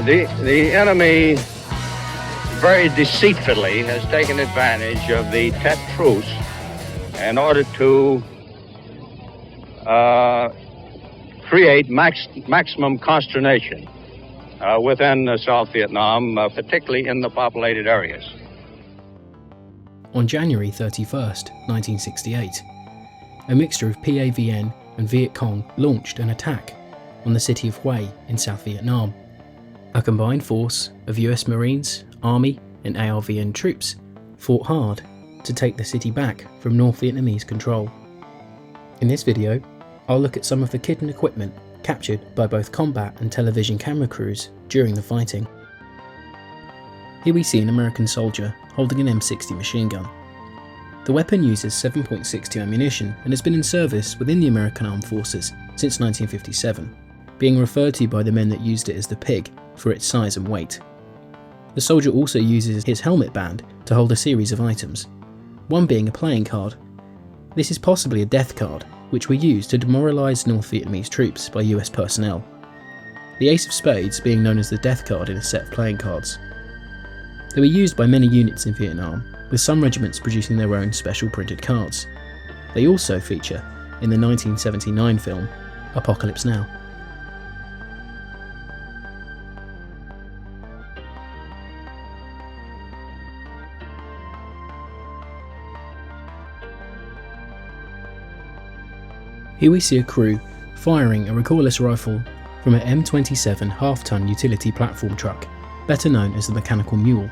The enemy very deceitfully has taken advantage of the Tet truce in order to create maximum consternation within South Vietnam, particularly in the populated areas. On January 31st, 1968, a mixture of PAVN and Viet Cong launched an attack on the city of Hue in South Vietnam. A combined force of US Marines, Army and ARVN troops fought hard to take the city back from North Vietnamese control. In this video, I'll look at some of the kit and equipment captured by both combat and television camera crews during the fighting. Here we see an American soldier holding an M60 machine gun. The weapon uses 7.62 ammunition and has been in service within the American Armed Forces since 1957, being referred to by the men that used it as the Pig for its size and weight. The soldier also uses his helmet band to hold a series of items, one being a playing card. This is possibly a death card, which were used to demoralise North Vietnamese troops by US personnel. The Ace of Spades being known as the death card in a set of playing cards. They were used by many units in Vietnam, with some regiments producing their own special printed cards. They also feature in the 1979 film Apocalypse Now. Here we see a crew firing a recoilless rifle from an M27 half-ton utility platform truck, better known as the mechanical mule.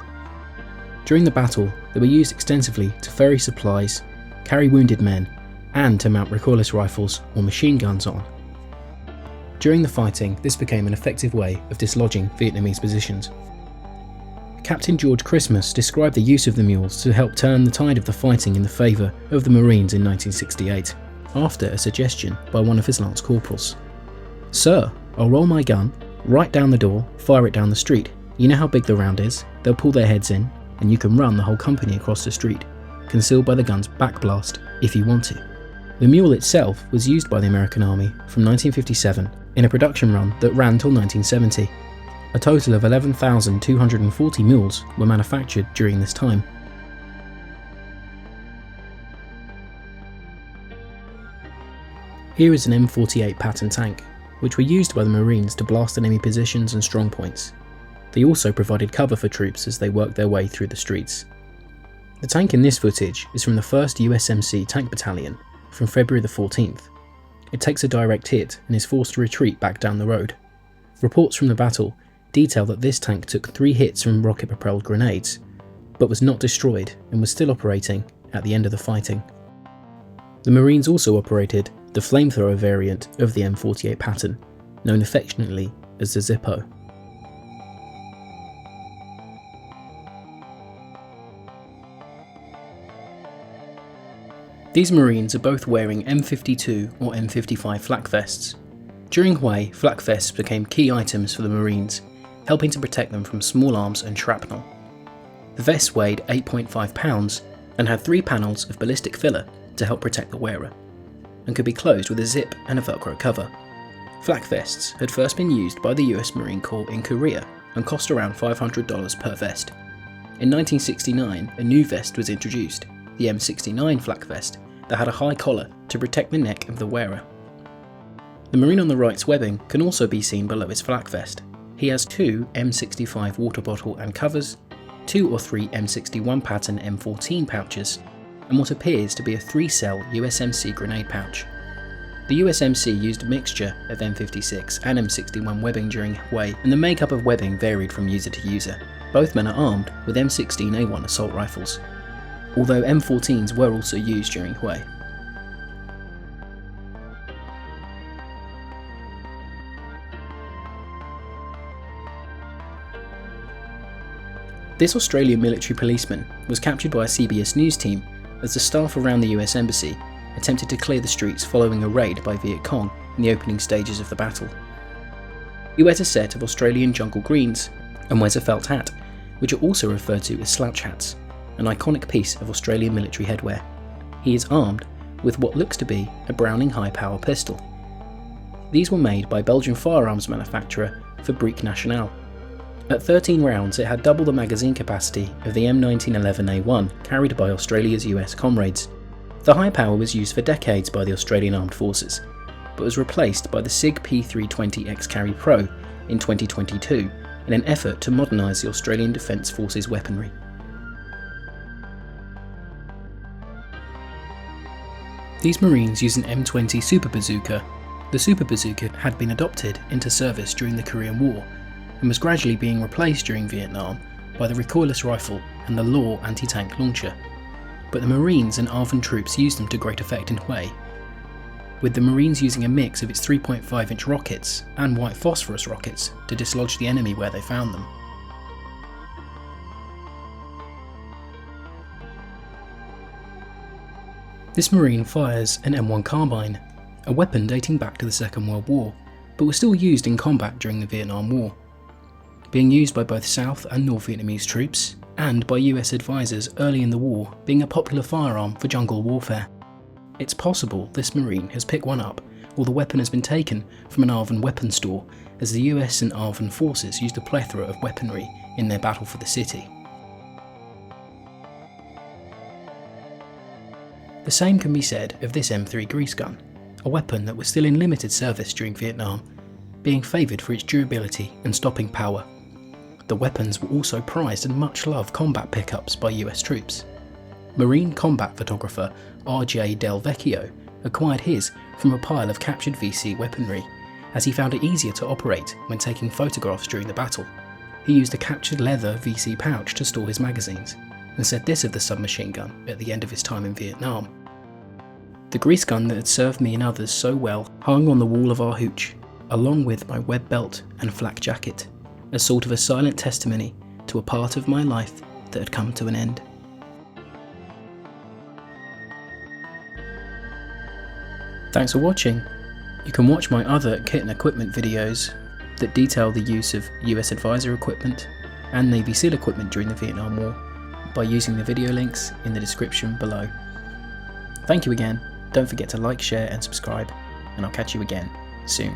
During the battle, they were used extensively to ferry supplies, carry wounded men, and to mount recoilless rifles or machine guns on. During the fighting, this became an effective way of dislodging Vietnamese positions. Captain George Christmas described the use of the mules to help turn the tide of the fighting in the favour of the Marines in 1968, after a suggestion by one of his lance corporals. "Sir, I'll roll my gun, right down the door, fire it down the street. You know how big the round is, they'll pull their heads in, and you can run the whole company across the street, concealed by the gun's backblast, if you want to." The mule itself was used by the American Army from 1957 in a production run that ran till 1970. A total of 11,240 mules were manufactured during this time. Here is an M48 Patton tank, which were used by the Marines to blast enemy positions and strongpoints. They also provided cover for troops as they worked their way through the streets. The tank in this footage is from the 1st Usmc Tank Battalion from February the 14th. It takes a direct hit and is forced to retreat back down the road. Reports from the battle detail that this tank took 3 hits from rocket-propelled grenades, but was not destroyed and was still operating at the end of the fighting. The Marines also operated the flamethrower variant of the M48 Patton, known affectionately as the Zippo. These Marines are both wearing M52 or M55 flak vests. During Hue, flak vests became key items for the Marines, helping to protect them from small arms and shrapnel. The vests weighed 8.5 pounds and had 3 panels of ballistic filler to help protect the wearer, and could be closed with a zip and a Velcro cover. Flak vests had first been used by the US Marine Corps in Korea and cost around $500 per vest. In 1969, a new vest was introduced, the M69 flak vest, that had a high collar to protect the neck of the wearer. The Marine on the right's webbing can also be seen below his flak vest. He has 2 M65 water bottle and covers, 2 or 3 M61 pattern M14 pouches, and what appears to be a 3-cell USMC grenade pouch. The USMC used a mixture of M56 and M61 webbing during Hue, and the makeup of webbing varied from user to user. Both men are armed with M16A1 assault rifles, although M14s were also used during Hue. This Australian military policeman was captured by a CBS News team as the staff around the US Embassy attempted to clear the streets following a raid by Viet Cong in the opening stages of the battle. He wears a set of Australian jungle greens and wears a felt hat, which are also referred to as slouch hats, an iconic piece of Australian military headwear. He is armed with what looks to be a Browning high-power pistol. These were made by Belgian firearms manufacturer Fabrique Nationale. At 13 rounds, it had double the magazine capacity of the M1911A1 carried by Australia's US comrades. The high power was used for decades by the Australian Armed Forces, but was replaced by the SIG P320 X-Carry Pro in 2022 in an effort to modernise the Australian Defence Forces weaponry. These Marines used an M20 Super Bazooka. The Super Bazooka had been adopted into service during the Korean War and was gradually being replaced during Vietnam by the recoilless rifle and the Law anti-tank launcher. But the Marines and ARVN troops used them to great effect in Hue, with the Marines using a mix of its 3.5-inch rockets and white phosphorus rockets to dislodge the enemy where they found them. This Marine fires an M1 carbine, a weapon dating back to the Second World War, but was still used in combat during the Vietnam War, being used by both South and North Vietnamese troops, and by US advisors early in the war, being a popular firearm for jungle warfare. It's possible this Marine has picked one up, or the weapon has been taken from an ARVN weapon store, as the US and ARVN forces used a plethora of weaponry in their battle for the city. The same can be said of this M3 grease gun, a weapon that was still in limited service during Vietnam, being favoured for its durability and stopping power. The weapons were also prized and much loved combat pickups by US troops. Marine combat photographer R.J. Del Vecchio acquired his from a pile of captured VC weaponry, as he found it easier to operate when taking photographs during the battle. He used a captured leather VC pouch to store his magazines, and said this of the submachine gun at the end of his time in Vietnam. The grease gun that had served me and others so well hung on the wall of our hooch, along with my web belt and flak jacket, as sort of a silent testimony to a part of my life that had come to an end. Thanks for watching. You can watch my other kit and equipment videos that detail the use of US Advisor equipment and Navy SEAL equipment during the Vietnam War by using the video links in the description below. Thank you again, don't forget to like, share and subscribe, and I'll catch you again soon.